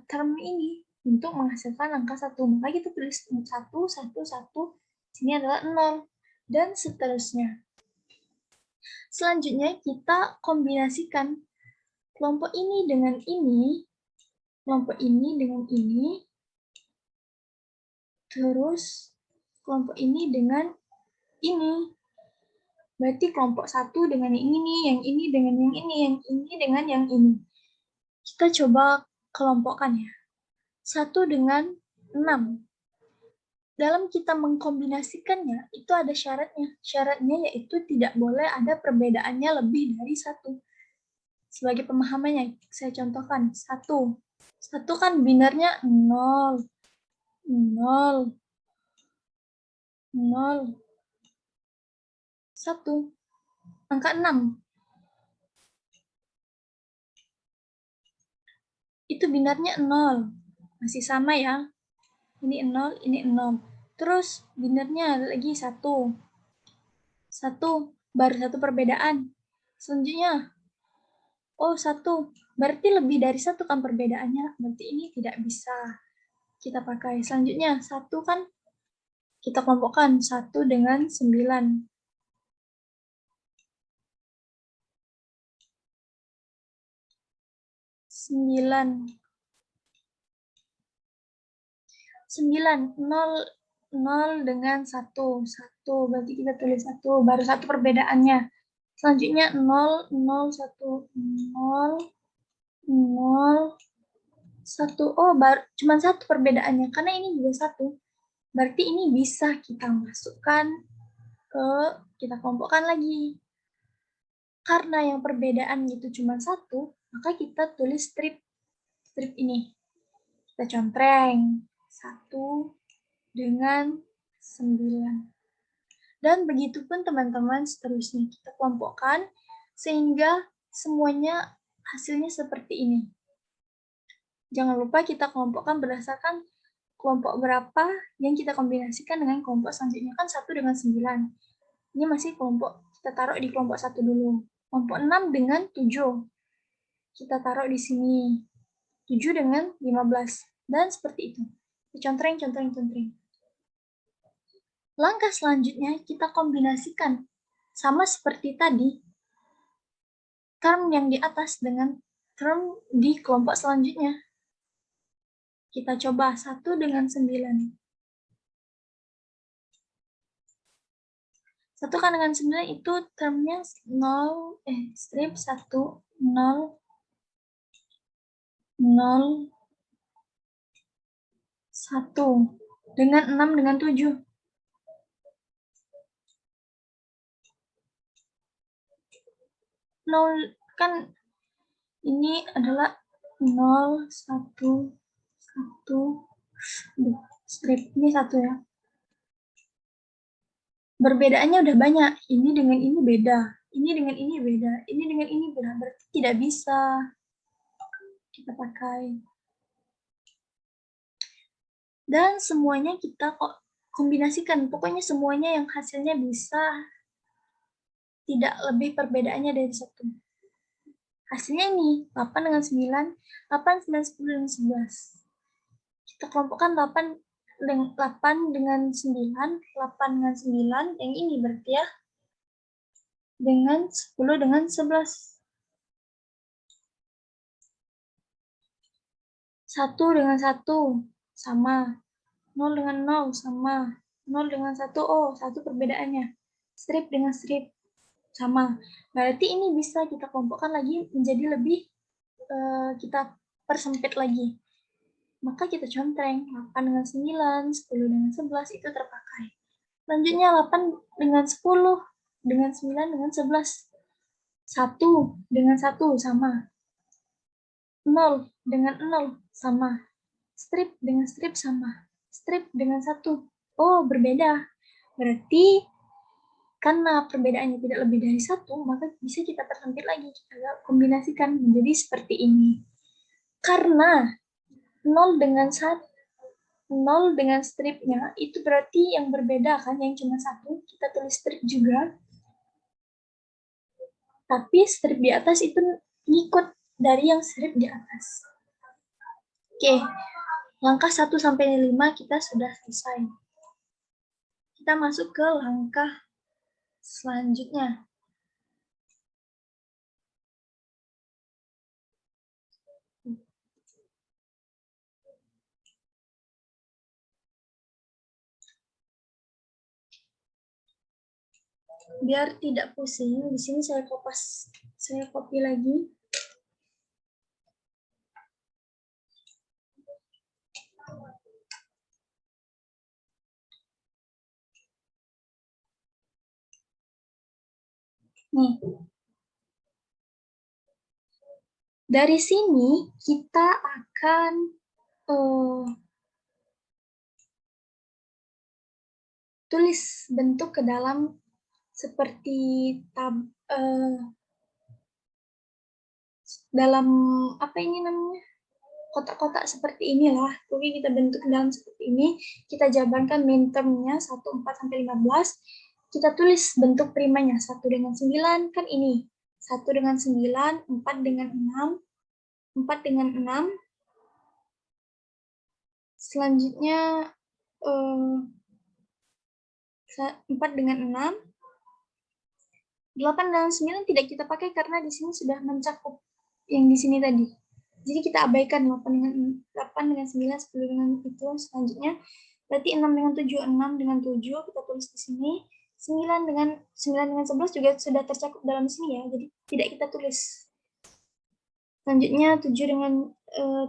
term ini untuk menghasilkan angka 1. Maka kita tulis 1, 1, 1. Sini adalah 0. Dan seterusnya. Selanjutnya kita kombinasikan kelompok ini dengan ini, kelompok ini dengan ini, terus kelompok ini dengan ini. Berarti kelompok 1 dengan yang ini, yang ini dengan yang ini, yang ini dengan yang ini. Kita coba kelompokkan ya. 1 dengan 6. Dalam kita mengkombinasikannya, itu ada syaratnya. Syaratnya yaitu tidak boleh ada perbedaannya lebih dari 1. Sebagai pemahamannya, saya contohkan. 1. 1 kan binarnya 0. 0. 0. 1. Angka 6. Itu binarnya 0. Masih sama ya. Ini 0, ini 0. Terus binarnya lagi 1. 1, baru 1 perbedaan. Selanjutnya, oh 1, berarti lebih dari 1 kan perbedaannya. Berarti ini tidak bisa kita pakai. Selanjutnya, 1 kan kita kelompokkan 1 dengan 9. 9. 9, 0 dengan 1. 1, berarti kita tulis 1, baru 1 perbedaannya. Selanjutnya 0, 0, 1, 0, 0, 1. Oh, cuma 1 perbedaannya, karena ini juga 1. Berarti ini bisa kita masukkan kita kelompokkan lagi. Karena yang perbedaan itu cuma 1, maka kita tulis strip ini. Kita contreng 1 dengan 9. Dan begitu pun teman-teman seterusnya kita kelompokkan sehingga semuanya hasilnya seperti ini. Jangan lupa kita kelompokkan berdasarkan kelompok berapa yang kita kombinasikan dengan kelompok selanjutnya. Kan 1 dengan 9. Ini masih kelompok, kita taruh di kelompok 1 dulu. Kelompok 6 dengan 7. Kita taruh di sini. 7 dengan 15. Dan seperti itu. Contreng. Langkah selanjutnya kita kombinasikan. Sama seperti tadi, term yang di atas dengan term di kelompok selanjutnya. Kita coba 1 dengan 9. 1 kan dengan 9 itu termnya 0, strip 1, 0, 0, 1. Dengan 6 dengan 7. 0 kan ini adalah 0, 1, 1, strip ini 1 ya. Perbedaannya udah banyak. Ini dengan ini beda. Ini dengan ini beda. Ini dengan ini beda. Berarti tidak bisa kita pakai. Dan semuanya kita kok kombinasikan. Pokoknya semuanya yang hasilnya bisa tidak lebih perbedaannya dari 1. Hasilnya ini, 8 dengan 9, 8, 9, 10, dan 11. Kita kelompokkan 8 dengan 9, 8 dengan 9, yang ini berarti ya, dengan 10 dengan 11. 1 dengan 1, sama. 0 dengan 0, sama. 0 dengan 1, oh, 1 perbedaannya. Strip dengan strip, sama. Berarti ini bisa kita kelompokkan lagi menjadi lebih, kita persempit lagi. Maka kita contreng, 8 dengan 9, 10 dengan 11, itu terpakai. Selanjutnya 8 dengan 10, dengan 9, dengan 11. 1 dengan 1, sama. 0 dengan 0, sama. Strip dengan strip, sama. Strip dengan 1. Oh, berbeda. Berarti Karena perbedaannya tidak lebih dari 1, maka bisa kita persempit lagi, kita kombinasikan menjadi seperti ini. Karena 0 dengan 1, 0 dengan stripnya itu berarti yang berbeda kan, yang cuma 1, kita tulis strip juga. Tapi strip di atas itu ngikut dari yang strip di atas. Oke, langkah 1 sampai 5 kita sudah selesai. Kita masuk ke langkah selanjutnya. Biar tidak pusing, di sini saya copy lagi. Nih. Dari sini kita akan tulis bentuk ke dalam seperti dalam apa ini namanya, kotak-kotak seperti inilah. Oke, kita bentuk ke dalam seperti ini. Kita jabarkan min termnya 1, 4 sampai 15. Kita tulis bentuk primanya 1 dengan 9 kan ini. 1 dengan 9, 4 dengan 6, 4 dengan 6. Selanjutnya 4 dengan 6. 8 dengan 9 tidak kita pakai karena di sini sudah mencakup yang di sini tadi. Jadi kita abaikan 8 dengan 9, 10 dengan itu. Selanjutnya berarti 6 dengan 7, 6 dengan 7 kita tulis di sini. 9 dengan 11 juga sudah tercakup dalam sini ya. Jadi tidak kita tulis. Selanjutnya 7 dengan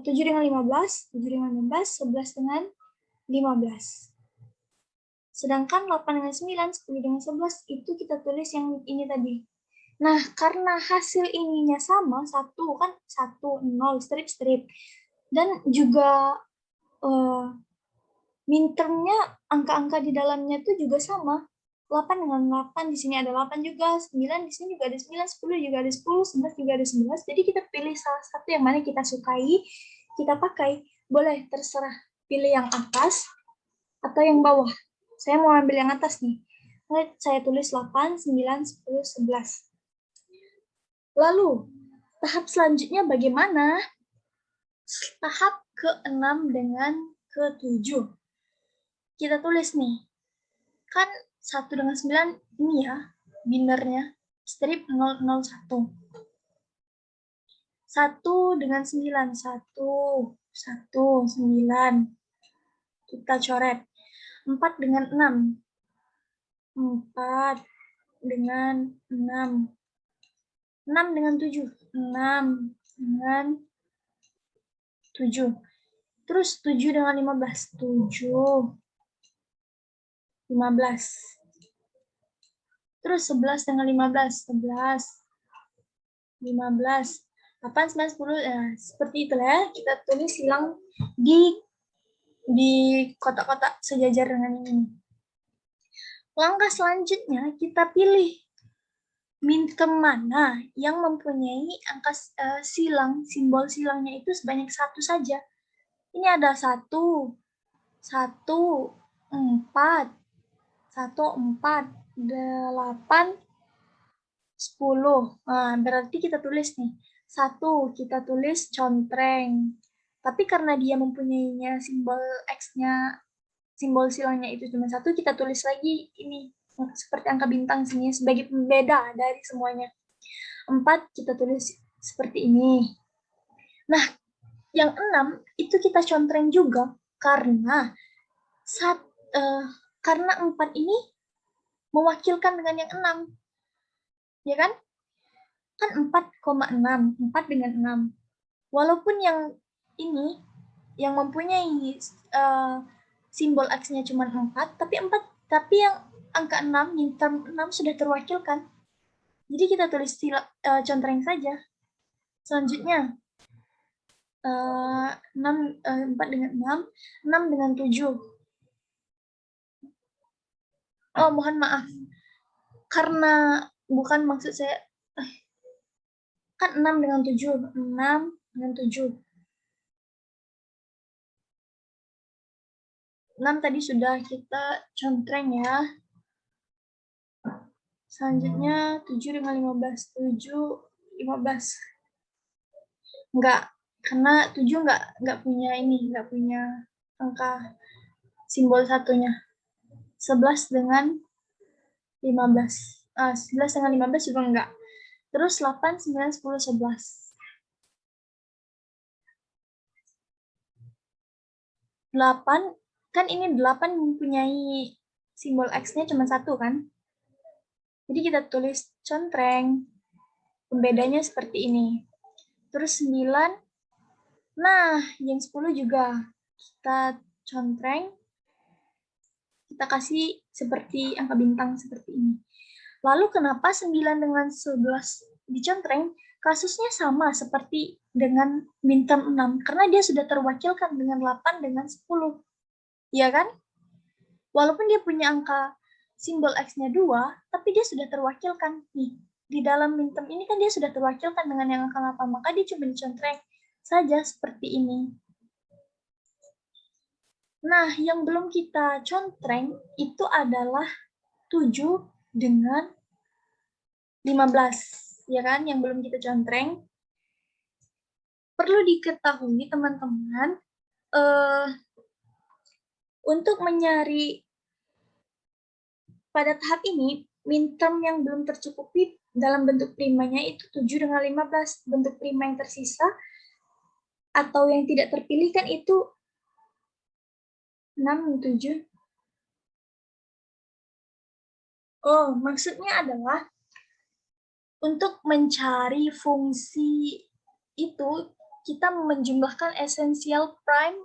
15, 7 dengan 15, 11 dengan 15. Sedangkan 8 dengan 9, 10 dengan 11 itu kita tulis yang ini tadi. Nah, karena hasil ininya sama, 1 kan 1, 0, strip-strip. Dan juga min termnya, angka-angka di dalamnya itu juga sama. 8 dengan 8, di sini ada 8 juga, 9 di sini juga ada 9, 10 juga ada 10, 11 juga ada 11. Jadi kita pilih salah satu yang mana kita sukai, kita pakai. Boleh, terserah. Pilih yang atas atau yang bawah. Saya mau ambil yang atas nih. Saya tulis 8, 9, 10, 11. Lalu, tahap selanjutnya bagaimana? Tahap ke-6 dengan ke-7. Kita tulis nih. Kan 1 dengan 9 ini ya, binernya. Strip 001. 1 dengan 9. 1, 9. Kita coret. 4 dengan 6. 4 dengan 6. 6 dengan 7. 6 dengan 7. Terus 7 dengan 15. 7. 15. Terus 11 dengan 15. 11. 15. 8, 9, 10. Seperti itulah ya. Kita tulis silang di kotak-kotak sejajar dengan ini. Langkah selanjutnya kita pilih min term mana yang mempunyai angka simbol silangnya itu sebanyak 1 saja. Ini ada 1, 1, 4, 8, 10. Nah, berarti kita tulis nih. 1 kita tulis contreng. Tapi karena dia mempunyainya simbol X-nya, simbol silangnya itu cuma 1, kita tulis lagi ini seperti angka bintang sini sebagai pembeda dari semuanya. 4 kita tulis seperti ini. Nah, yang 6 itu kita contreng juga karena 4 ini mewakilkan dengan yang 6. Ya kan? Kan 4,6, 4 dengan 6. Walaupun yang ini yang mempunyai simbol X-nya cuma 4, tapi yang angka 6, min term 6 sudah terwakilkan. Jadi kita tulis contreng saja. Selanjutnya 4 dengan 6, 6 dengan 7. Oh, mohon maaf. karena bukan maksud saya, kan 6 dengan 7, 6 dengan 7. 6 tadi sudah kita contreng ya. Selanjutnya 7 dengan 15. 7, 15. Enggak, karena 7 enggak punya ini, enggak punya angka simbol satunya. 11 dengan 15. 11 dengan 15 juga enggak. Terus 8, 9, 10, 11. 8, kan ini 8 mempunyai simbol X-nya cuma satu kan? Jadi kita tulis contreng. Pembedanya seperti ini. Terus 9. Nah, yang 10 juga kita contreng. Kita kasih seperti angka bintang seperti ini. Lalu kenapa 9 dengan 11 dicontreng? Kasusnya sama seperti dengan bintang 6. Karena dia sudah terwakilkan dengan 8 dengan 10. Iya kan? Walaupun dia punya angka simbol X-nya 2, tapi dia sudah terwakilkan. Nih, di dalam bintang ini kan dia sudah terwakilkan dengan yang angka 8, maka dia cuma dicontreng saja seperti ini. Nah, yang belum kita contreng itu adalah 7 dengan 15, ya kan? Yang belum kita contreng. Perlu diketahui, teman-teman, untuk mencari pada tahap ini, minterm yang belum tercukupi dalam bentuk primanya itu 7 dengan 15. Bentuk prima yang tersisa atau yang tidak terpilih kan itu 6, 7. Oh, maksudnya adalah untuk mencari fungsi itu, kita menjumlahkan essential prime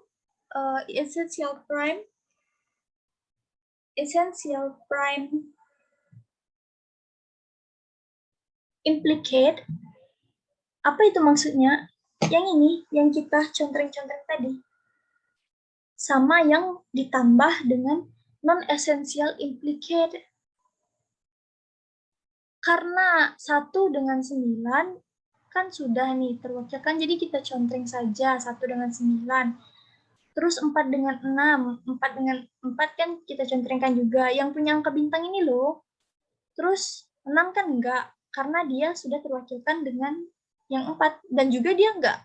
implicate. Apa itu maksudnya? Yang ini, yang kita contreng-contreng tadi. Sama yang ditambah dengan non-essential implicate. Karena 1 dengan 9 kan sudah nih terwakilkan, jadi kita contreng saja 1 dengan 9. Terus 4 dengan 6, 4 dengan 4 kan kita contrengkan juga. Yang punya angka bintang ini loh. Terus 6 kan enggak, karena dia sudah terwakilkan dengan yang 4. Dan juga dia enggak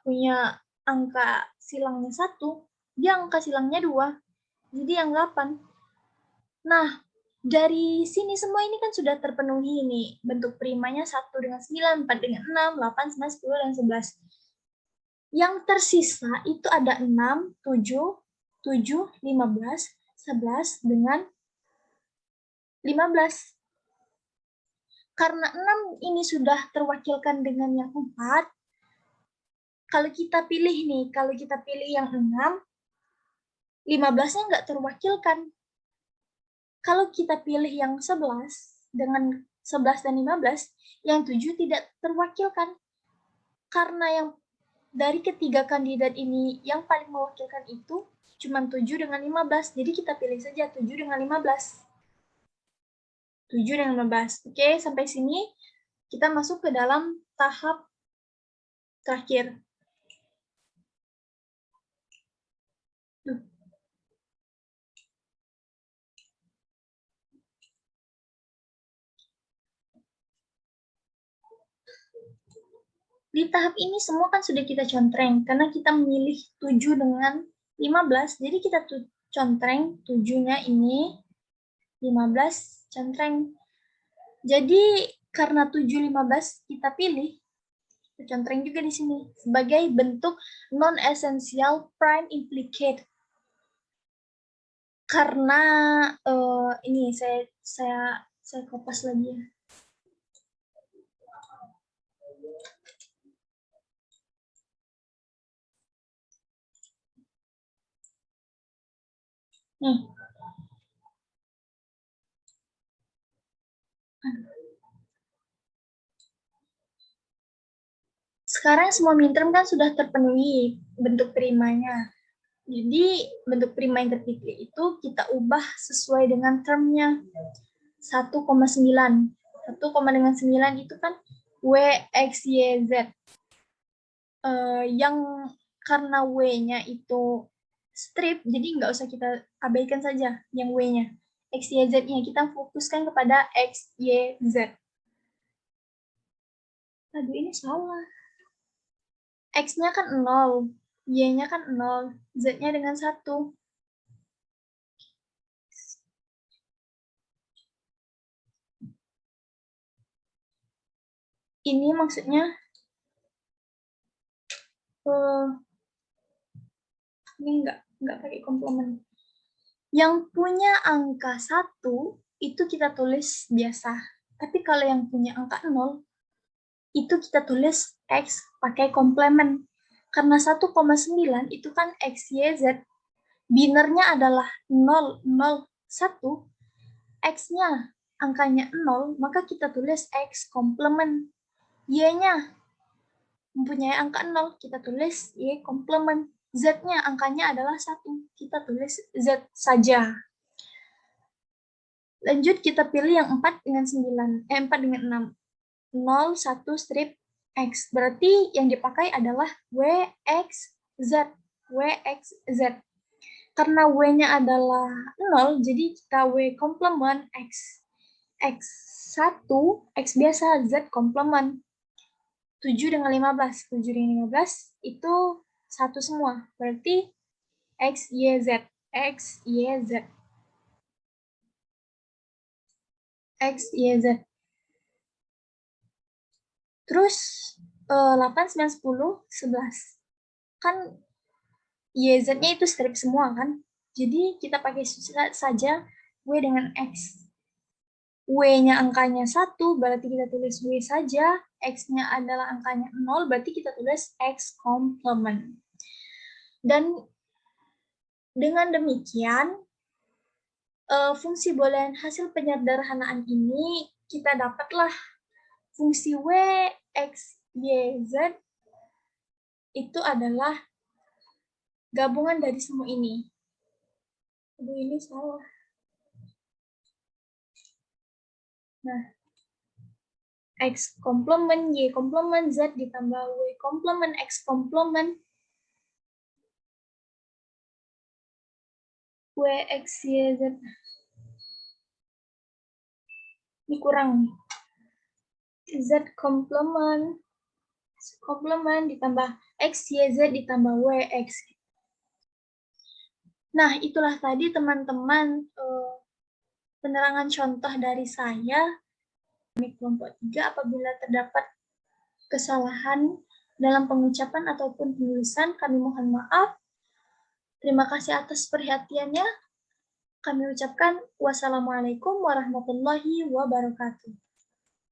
punya angka silangnya 1, dia angka silangnya 2. Jadi yang 8. Nah, dari sini semua ini kan sudah terpenuhi nih. Bentuk primanya 1 dengan 9, 4 dengan 6, 8, 9, 10, dan 11. Yang tersisa itu ada 6, 7, 7, 15, 11 dengan 15. Karena 6 ini sudah terwakilkan dengan yang 4, kalau kita pilih yang 6, 15-nya nggak terwakilkan. Kalau kita pilih yang 11, dengan 11 dan 15, yang 7 tidak terwakilkan. Karena yang dari ketiga kandidat ini yang paling mewakilkan itu cuma 7 dengan 15. Jadi kita pilih saja 7 dengan 15. 7 dengan 15. Oke, sampai sini kita masuk ke dalam tahap terakhir. Di tahap ini semua kan sudah kita contreng, karena kita memilih 7 dengan 15, jadi kita contreng 7-nya ini, 15 contreng. Jadi karena 7, 15 kita pilih, kita contreng juga di sini, sebagai bentuk non-essential prime implicate. Karena ini saya kopas lagi ya. Nih. Sekarang semua minterm kan sudah terpenuhi bentuk primanya. Jadi bentuk prima yang terpilih itu kita ubah sesuai dengan termnya. 1,9. 1,9 itu kan W, X, Y, Z. Yang karena W-nya itu strip, jadi nggak usah kita abaikan saja yang W-nya. X, Y, Z-nya kita fokuskan kepada X, Y, Z. Aduh, ini salah. X-nya kan 0, Y-nya kan 0, Z-nya dengan 1. Ini maksudnya ini nggak pakai komplement. Yang punya angka 1 itu kita tulis biasa. Tapi kalau yang punya angka 0 itu kita tulis X pakai komplement. Karena 1,9 itu kan X, Y, Z. Binernya adalah 0, 0, 1. X-nya angkanya 0, maka kita tulis X komplement. Y-nya mempunyai angka 0, kita tulis Y komplement. Z-nya angkanya adalah 1, kita tulis Z saja. Lanjut kita pilih yang 4 dengan 9, 4 dengan 6. 0, 1, strip, X. Berarti yang dipakai adalah W, X, Z. W, X, Z. Karena W-nya adalah 0, jadi kita W komplement X. X1, X biasa, Z komplement. 7 dengan 15. 7 dengan 15 itu satu semua. Berarti X, Y, Z. X, Y, Z. X, Y, Z. Terus 8, 9, 10, 11. Kan Y, Z-nya itu strip semua kan? Jadi kita pakai saja W dengan X. W-nya angkanya 1, berarti kita tulis W saja. X-nya adalah angkanya 0, berarti kita tulis X komplement. Dan dengan demikian, fungsi boolean hasil penyederhanaan ini kita dapatlah fungsi W, X, Y, Z itu adalah gabungan dari semua ini. Aduh, ini salah. Nah, X komplement, Y komplement, Z ditambah W komplement, X komplement, W, X, Y, Z. Ini kurang. Z komplement ditambah X, Y, Z ditambah W, X. Nah, itulah tadi teman-teman penerangan contoh dari saya di kelompok 3 apabila terdapat kesalahan dalam pengucapan ataupun penulisan, kami mohon maaf. Terima kasih atas perhatiannya. Kami ucapkan wassalamualaikum warahmatullahi wabarakatuh.